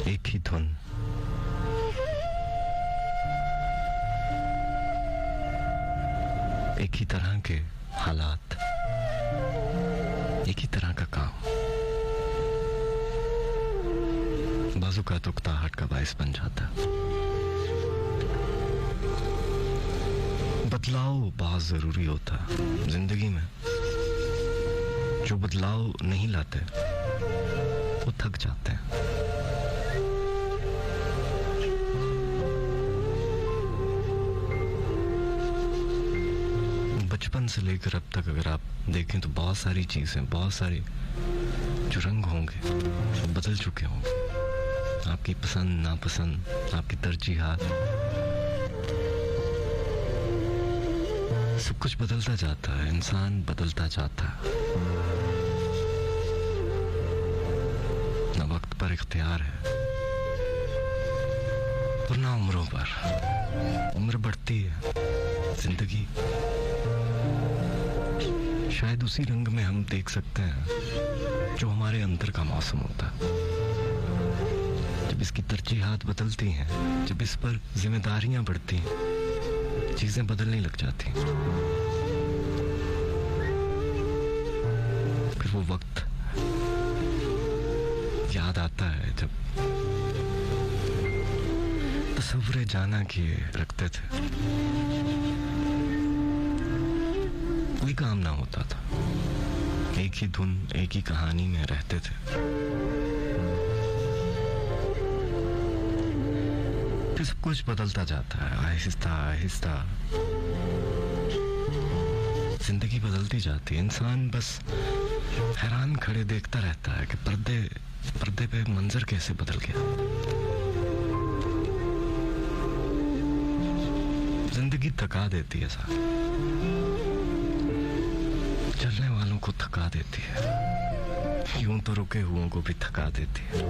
एक ही धुन, एक ही तरह के हालात, एक ही तरह का काम, बाजू का तुकताहट का बायस बन जाता। बदलाव बहुत जरूरी होता जिंदगी में। जो बदलाव नहीं लाते वो थक जाते हैं। बचपन से लेकर अब तक अगर आप देखें तो बहुत सारी चीजें, बहुत सारे जो रंग होंगे वो बदल चुके होंगे। आपकी पसंद नापसंद, आपकी तरजीहात, सब कुछ बदलता जाता है। इंसान बदलता जाता है। ना वक्त पर इख्तियार है और ना उम्रों पर। उम्र बढ़ती है, जिंदगी शायद उसी रंग में हम देख सकते हैं जो हमारे अंदर का मौसम होता है। जब इसकी तरजीहात बदलती हैं, जब इस पर जिम्मेदारियां बढ़ती हैं, चीजें बदलने लग जाती हैं। फिर वो वक्त याद आता है जब तस्वीरें जाना किए रखते थे, कोई काम ना होता था, एक ही धुन, एक ही कहानी में रहते थे। फिर सब कुछ बदलता जाता है, आहिस्ता आहिस्ता जिंदगी बदलती जाती है। इंसान बस हैरान खड़े देखता रहता है कि पर्दे पे मंजर कैसे बदल गया। जिंदगी थका देती है साहब, चलने वालों को थका देती है, यूं तो रुके हुओं को भी थका देती है।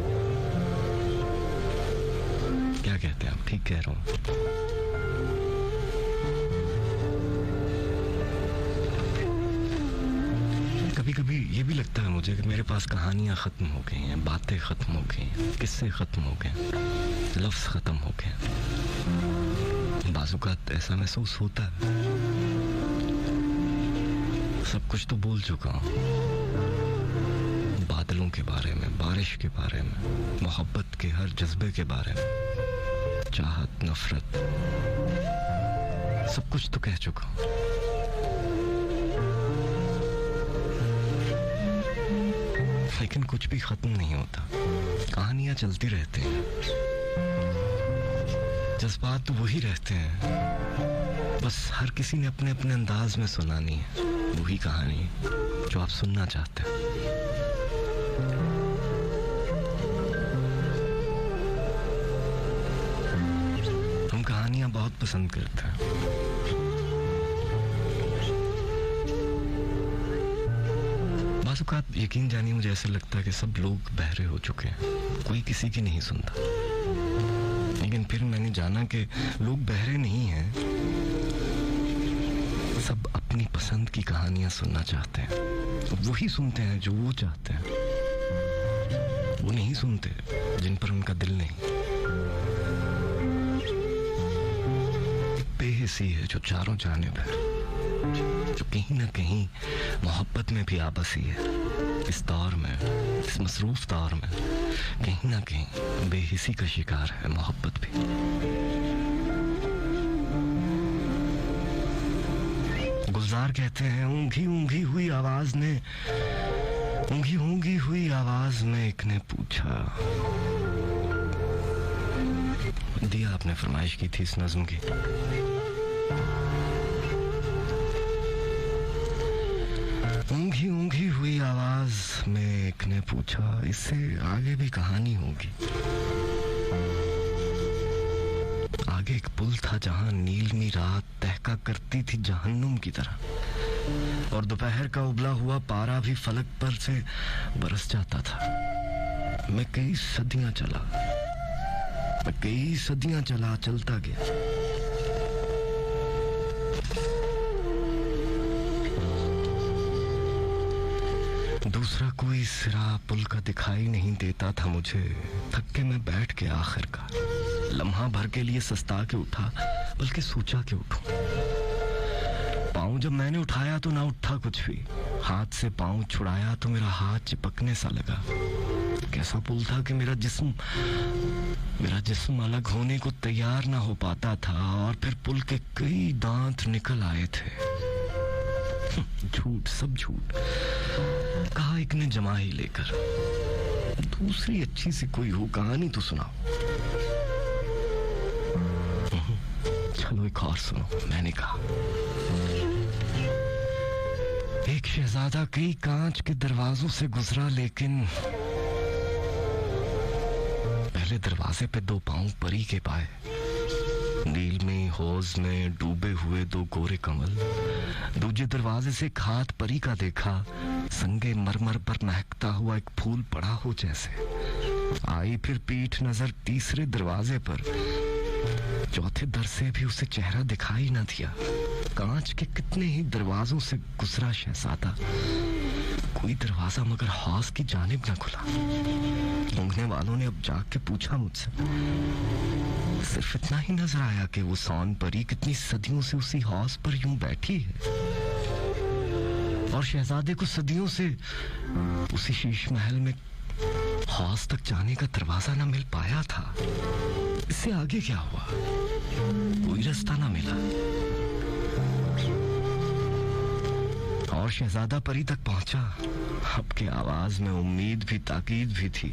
क्या कहते हैं आप? ठीक कह रहा हूं। कभी कभी ये भी लगता है मुझे कि मेरे पास कहानियां खत्म हो गई हैं, बातें खत्म हो गई हैं, किस्से खत्म हो गए, लफ्ज खत्म हो गए। बाज़-औक़ात ऐसा महसूस होता है सब कुछ तो बोल चुका हूं, बादलों के बारे में, बारिश के बारे में, मोहब्बत के हर जज्बे के बारे में, चाहत, नफरत, सब कुछ तो कह चुका हूं। लेकिन कुछ भी खत्म नहीं होता, कहानियां चलती रहती हैं, जज्बात तो वही रहते हैं, बस हर किसी ने अपने अपने अंदाज में सुनानी है वही कहानी जो आप सुनना चाहते हैं। हम कहानियां बहुत पसंद करते हैं। बाज़-औक़ात यकीन जानिए मुझे ऐसा लगता है कि सब लोग बहरे हो चुके हैं, कोई किसी की नहीं सुनता। लेकिन फिर मैंने जाना कि लोग बहरे नहीं हैं, सब अपनी पसंद की कहानियां सुनना चाहते हैं। वही सुनते हैं जो वो चाहते हैं, वो नहीं सुनते जिन पर उनका दिल नहीं। बेहिसी है जो चारों जानिब है, जो कहीं ना कहीं मोहब्बत में भी आबसी है। इस दौर में, इस मसरूफ दौर में कहीं ना कहीं बेहिसी का शिकार है मोहब्बत भी। गुलजार कहते हैं, ऊंघी ऊंघी हुई आवाज ने, ऊंघी ऊंघी हुई आवाज में एक ने पूछा। दिया आपने फरमाइश की थी इस नज़्म की। ऊंघी ऊंघी हुई आवाज में एक ने पूछा, इससे आगे भी कहानी होगी। आगे एक पुल था जहां नीलमी रात तहका करती थी जहन्नुम की तरह, और दोपहर का उबला हुआ पारा भी फलक पर से बरस जाता था। मैं कई सदियां चला, चलता गया। दूसरा कोई सिरा पुल का दिखाई नहीं देता था मुझे। थक के मैं बैठ गया आखिरकार। लम्हा भर के लिए सस्ता के उठा, बल्कि सोचा के उठूं। पाँव जब मैंने उठाया तो ना उठा कुछ भी। हाथ से पाँव छुड़ाया तो मेरा हाथ चिपकने सा लगा। कैसा पुल था कि मेरा जिस्म अलग होने को तैयार ना हो पाता था, और फिर पुल के कई दांत निकल आए थे। झूठ, सब झूठ। कहा एक ने जमा ही लेकर। दूसरी अच्छी सी कोई हो कहानी तो सुनाओ। चलो एक और सुनो, मैंने कहा। एक शहजादा कई कांच के दरवाजों से गुजरा, लेकिन पहले दरवाजे पे दो पांव परी के पाए। नील में हौज में डूबे हुए दो गोरे कमल। दूजे दरवाजे से एक हाथ परी का देखा, संगे मरमर पर महकता हुआ एक फूल पड़ा हो जैसे। आई फिर पीठ नजर तीसरे दरवाजे पर। चौथे दर से भी उसे चेहरा दिखाई न दिया। कांच के कितने ही दरवाजों से गुजरा शहजादा, कोई दरवाजा मगर हौज की जानिब न खुला। ढूंढने वालों ने अब जाग के पूछा मुझसे। सिर्फ इतना ही नजर आया कि वो सौन परी कितनी सदियों से उसी हौज पर यूं बैठी है, और शहजादे को सदियों से उसी शीश महल में हौज तक जाने का दरवाजा न मिल पाया था। इससे आगे क्या हुआ? कोई रास्ता न मिला, और शहजादा परी तक पहुंचा। अब के आवाज में उम्मीद भी ताकीद भी थी।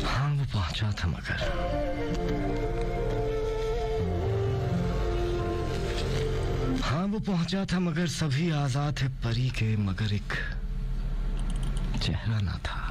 हाँ, वो पहुंचा था, मगर सभी आजाद है परी के, मगर एक चेहरा ना था।